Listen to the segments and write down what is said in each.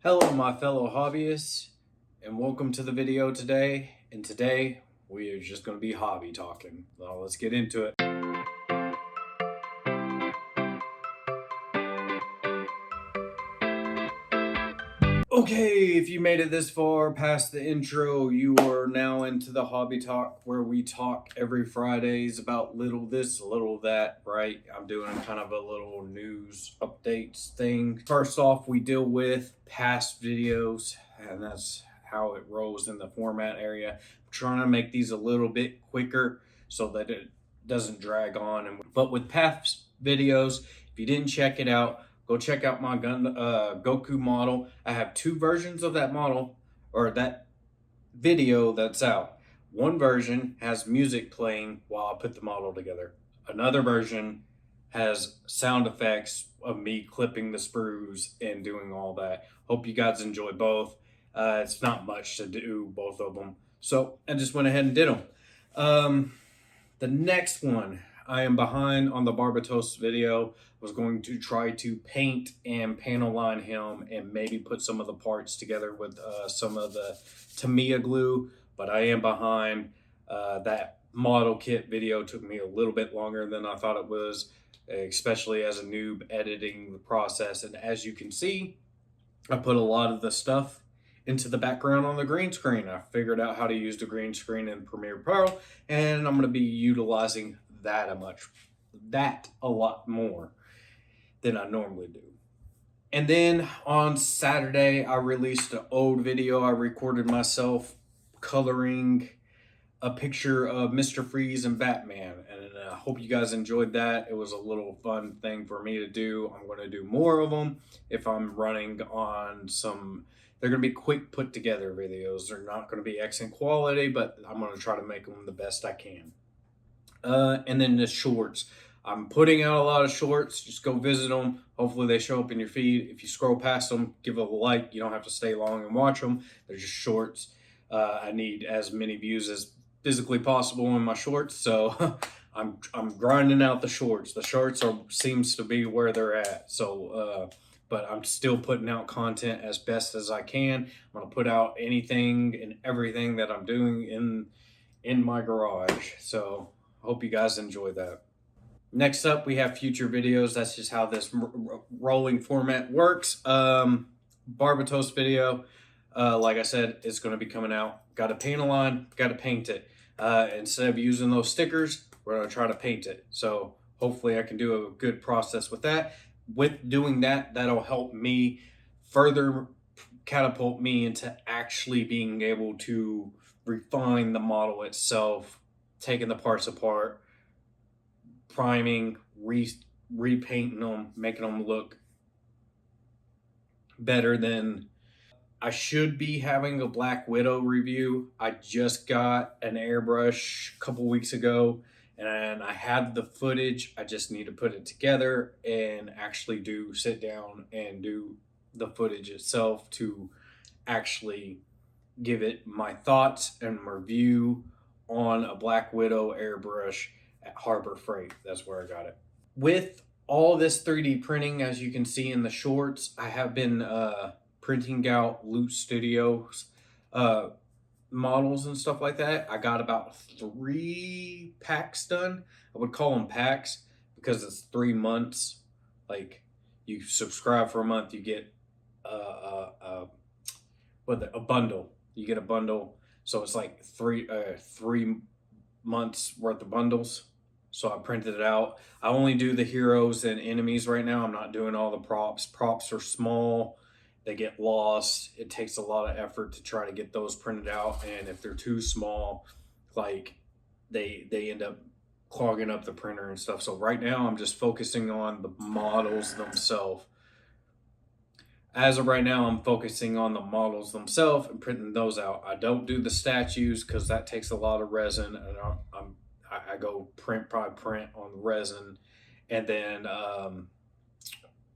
Hello my fellow hobbyists and welcome to the video today. And today we are just going to be hobby talking. Well, let's get into it. Okay, if you made it this far past the intro, you are now into the hobby talk where we talk every Fridays about little this, little that, right? I'm doing kind of a little news updates thing. First off, we deal with past videos, and that's how it rolls in the format area. I'm trying to make these a little bit quicker so that it doesn't drag on. But with past videos, if you didn't check it out, go check out my Goku model. I have two versions of that model, or that video that's out. One version has music playing while I put the model together. Another version has sound effects of me clipping the sprues and doing all that. Hope you guys enjoy both. It's not much to do, both of them. So I just went ahead and did them. The next one, I am behind on the Barbatos video. Was going to try to paint and panel line him and maybe put some of the parts together with some of the Tamiya glue, but I am behind. That model kit video took me a little bit longer than I thought it was, especially as a noob editing the process. And as you can see, I put a lot of the stuff into the background on the green screen. I figured out how to use the green screen in Premiere Pro, and I'm going to be utilizing that a lot more than I normally do. And then on Saturday, I released an old video I recorded myself coloring a picture of Mr. Freeze and Batman. And I hope you guys enjoyed that. It was a little fun thing for me to do. I'm going to do more of them if I'm running on some. They're going to be quick put together videos. They're not going to be excellent quality, but I'm going to try to make them the best I can. And then the shorts. I'm putting out a lot of shorts. Just go visit them. Hopefully they show up in your feed. If you scroll past them, give a like. You don't have to stay long and watch them. They're just shorts. I need as many views as physically possible in my shorts, so I'm grinding out the shorts. The shorts seems to be where they're at. So, but I'm still putting out content as best as I can. I'm gonna put out anything and everything that I'm doing in my garage. So, hope you guys enjoy that. Next up, we have future videos. That's just how this rolling format works. Barbatos video, like I said, it's going to be coming out. Got to paint a line, got to paint it. Instead of using those stickers, we're going to try to paint it. So hopefully I can do a good process with that. With doing that, that'll help me further catapult me into actually being able to refine the model itself, taking the parts apart, priming, repainting them, making them look better than. I should be having a Black Widow review. I just got an airbrush a couple weeks ago and I had the footage. I just need to put it together and actually sit down and do the footage itself to actually give it my thoughts and review on a Black Widow airbrush at Harbor Freight. That's where I got it. With all this 3D printing, as you can see in the shorts, I have been printing out Loot Studios models and stuff like that. I got about 3 packs done. I would call them packs because it's 3 months. Like, you subscribe for a month, you get a bundle. You get a bundle, so it's like 3 months worth of bundles. So I printed it out. I only do the heroes and enemies right now. I'm not doing all the props. Props are small. They get lost. It takes a lot of effort to try to get those printed out. And if they're too small, like they end up clogging up the printer and stuff. So right now I'm just focusing on the models themselves. As of right now, I'm focusing on the models themselves and printing those out. I don't do the statues because that takes a lot of resin, and I go print by print on the resin, and then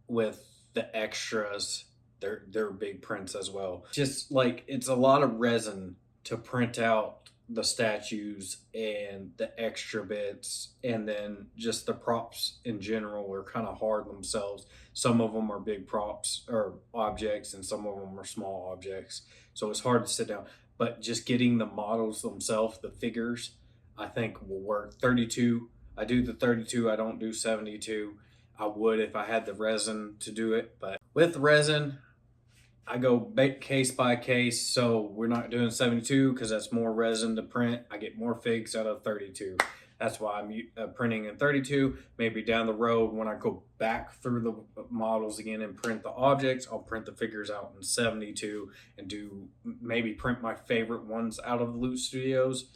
with the extras, they're big prints as well. Just like it's a lot of resin to print out the statues and the extra bits, and then just the props in general are kind of hard themselves. Some of them are big props or objects, and some of them are small objects. So it's hard to sit down. But just getting the models themselves, the figures, I think will work. 32, I do the 32, I don't do 72. I would if I had the resin to do it, but with resin, I go case by case, so we're not doing 72 because that's more resin to print. I get more figs out of 32. That's why I'm printing in 32. Maybe down the road when I go back through the models again and print the objects, I'll print the figures out in 72 and do maybe print my favorite ones out of Loot Studios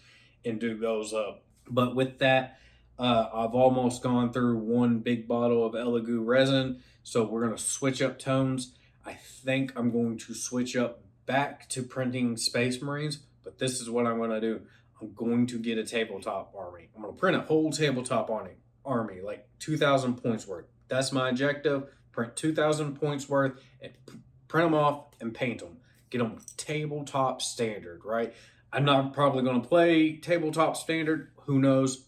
and do those up. But with that, I've almost gone through one big bottle of Elegoo resin, so we're going to switch up tones. I think I'm going to switch up back to printing Space Marines, but this is what I'm going to do. I'm going to get a tabletop army. I'm going to print a whole tabletop army, like 2,000 points worth. That's my objective. Print 2,000 points worth and print them off and paint them. Get them tabletop standard, right? I'm not probably going to play tabletop standard. Who knows?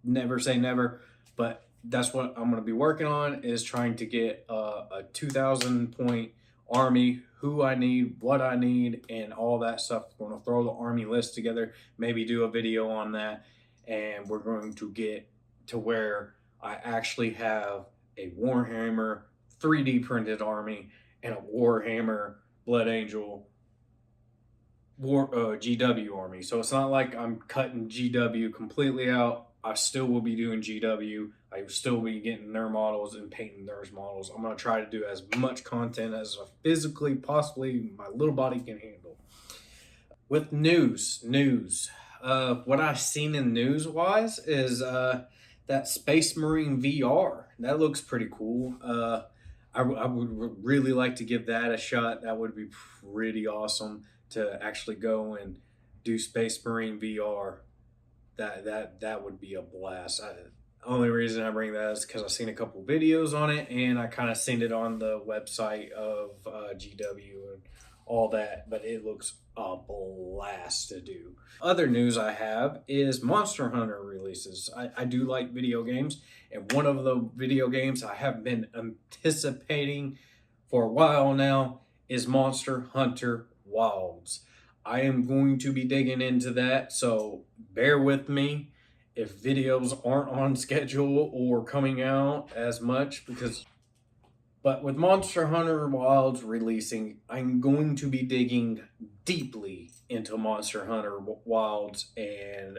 Never say never, but that's what I'm going to be working on, is trying to get a 2,000 point army, who I need, what I need, and all that stuff. We're going to throw the army list together, maybe do a video on that, and we're going to get to where I actually have a Warhammer 3D printed army and a Warhammer Blood Angel GW army. So it's not like I'm cutting GW completely out. I still will be doing GW. I will still be getting their models and painting their models. I'm going to try to do as much content as physically possibly my little body can handle. With news, what I've seen in news-wise is that Space Marine VR. That looks pretty cool. I would really like to give that a shot. That would be pretty awesome to actually go and do Space Marine VR. That would be a blast. Only reason I bring that is because I've seen a couple videos on it, and I kind of seen it on the website of GW and all that, but it looks a blast to do. Other news I have is Monster Hunter releases. I do like video games, and one of the video games I have been anticipating for a while now is Monster Hunter Wilds. I am going to be digging into that, so bear with me if videos aren't on schedule or coming out as much, but with Monster Hunter Wilds releasing, I'm going to be digging deeply into Monster Hunter Wilds, and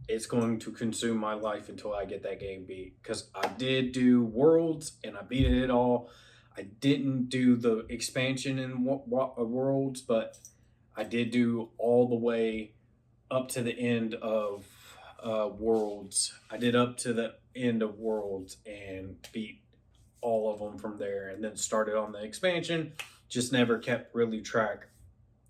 it's going to consume my life until I get that game beat, because I did do Worlds and I beat it all. I didn't do the expansion in Worlds, but I did do all the way up to the end of Worlds. I did up to the end of Worlds and beat all of them from there, and then started on the expansion. Just never kept really track.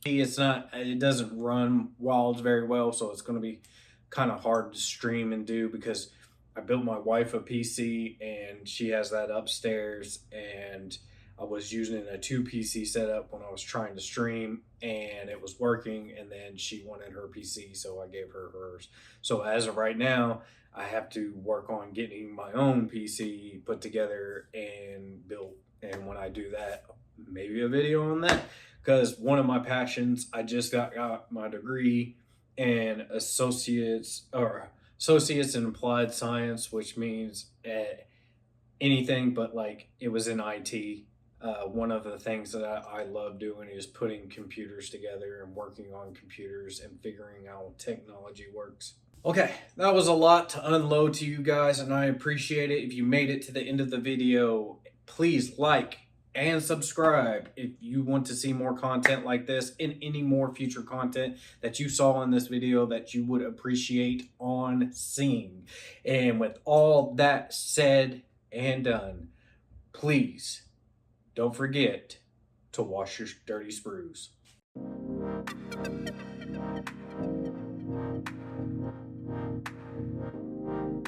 It doesn't run Wilds very well, so it's going to be kind of hard to stream and do, because I built my wife a PC and she has that upstairs, and I was using a 2 PC setup when I was trying to stream, and it was working, and then she wanted her PC, so I gave her hers. So as of right now, I have to work on getting my own PC put together and built. And when I do that, maybe a video on that, because one of my passions, I just got my degree in associates in applied science, which means anything but, like, it was in IT. One of the things that I love doing is putting computers together and working on computers and figuring out how technology works. Okay, that was a lot to unload to you guys, and I appreciate it. If you made it to the end of the video, please like and subscribe if you want to see more content like this and any more future content that you saw in this video that you would appreciate on seeing. And with all that said and done, please don't forget to wash your dirty sprues.